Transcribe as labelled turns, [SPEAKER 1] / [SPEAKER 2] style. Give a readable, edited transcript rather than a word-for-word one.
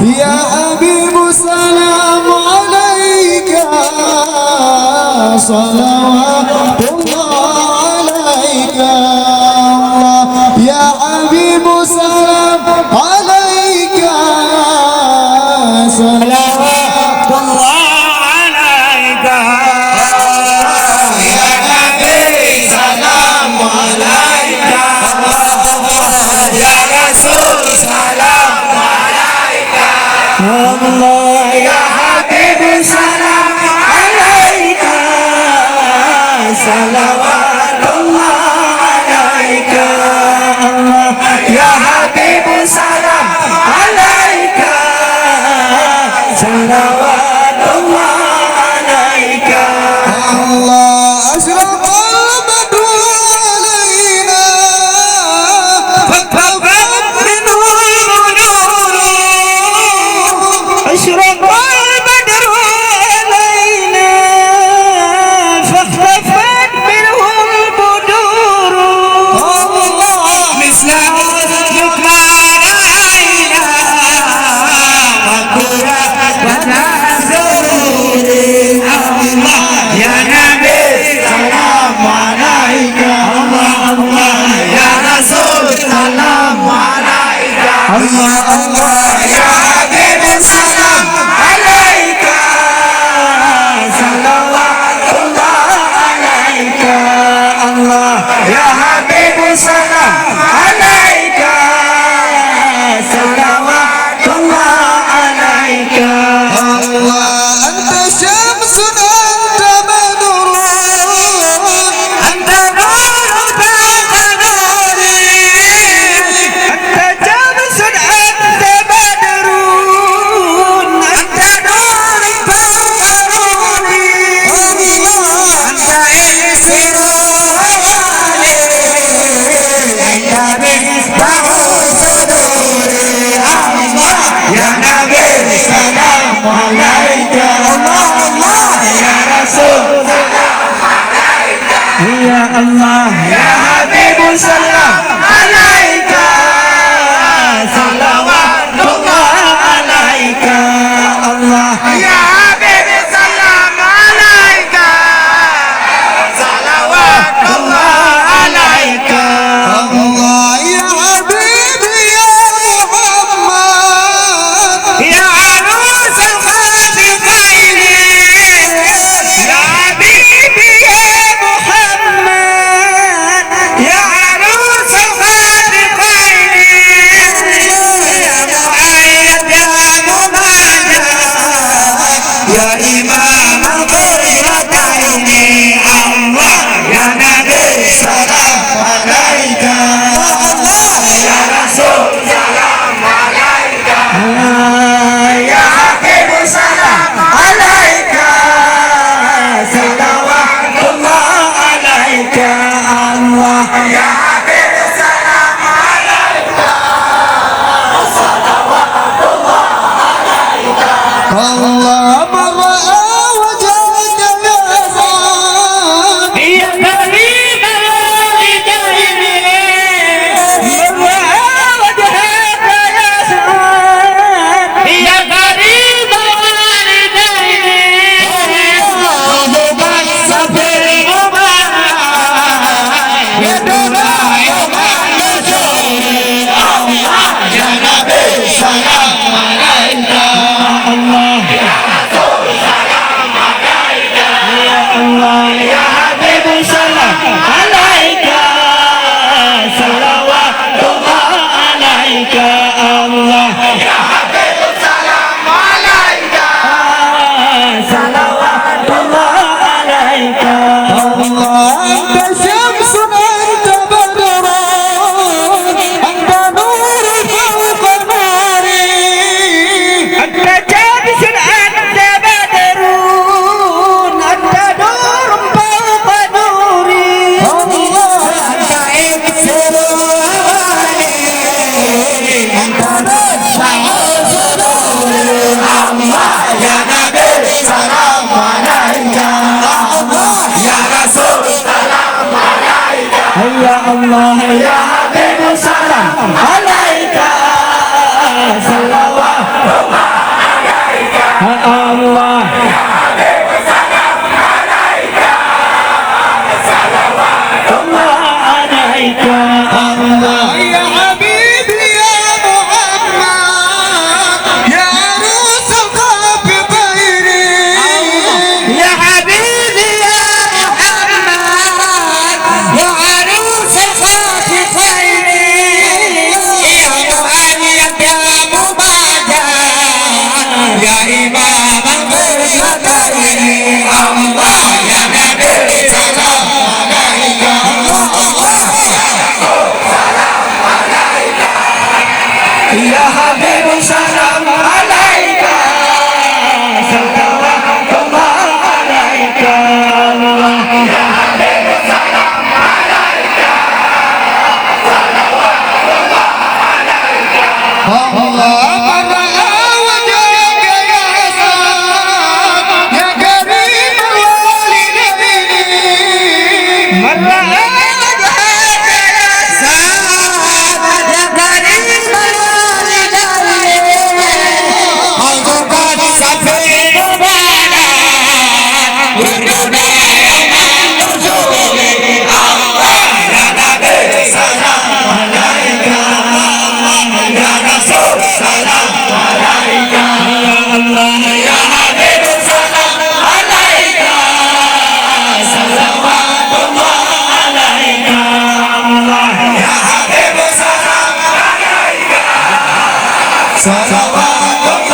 [SPEAKER 1] يا حبيب سلام عليك صلوات الله عليك يا حبيب سلام عليك صلوات الله عليك يا حبيب سلام عليك يا رسول سلام عليك الله يا حبيب سلام عليك صلوات الله عليك الله يا حبيب سلام عليك صلوات الله عليك الله أشرق البدر علينا فاكتفت منه النور أشرق البدر علينا فاختفت منه البدور مثل حسنك ما رأينا وقربنا سروري الله يا نبي سلام عليك الله الله يا رسول سلام عليك الله الله يا حبيب سلام عليك صلوات الله عليك الله يا حبيب سلام عليك صلوات الله عليك الله أنت شمس أنت بدر أنت نور فوق نوري أنت شمس أنت بدر أنت نور فوق نوري أنت إكسير ووالي أنت مصباح صدوري الله يا نبي سلام عليك الله الله يا رسول سلام عليك يا الله يا حبيب سلام عليك صلوات الله عليك الله يا حبيب سلام عليك صلوات الله عليك الله يا حبيبي يا محمد يا عروس الخاتمين يا حبيبي يا محمد يا عروس الخاتمين يا معيد يا مناجى يا إمام القرتين الله يا نبي سلام عليك الله يا رسول سلام عليك يا حبيب سلام عليك صلوات الله عليك الله يا حبيب سلام عليك صلوات الله عليك الله من رأى وجهك يا صاحب يا كريم الوالدين من رأى وجهك يا صاحب يا كريم الوالدين ومبسط المبارك يدنا يوم النشور الله يا نبي سلام عليك الله يا رسول سلام عليك يا الله يا حبيب سلام عليك صلوات الله عليك الله يا حبيب سلام عليك صلوات الله عليك الله أنت شمس أنت بدر أنت نور فوق نوري أنت شمس أنت بدر أنت نور فوق نوري الله أنت إكسير ووالي أنت مصباح صدوري الله يا نبي سلام عليك الله يا رسول سلام عليك يا الله يا حبيب سلام عليك صلوات الله يا حبيب سلام عليك صلوات الله عليك يا حبيب سلام عليك صلوات الله عليك الله صلوات الله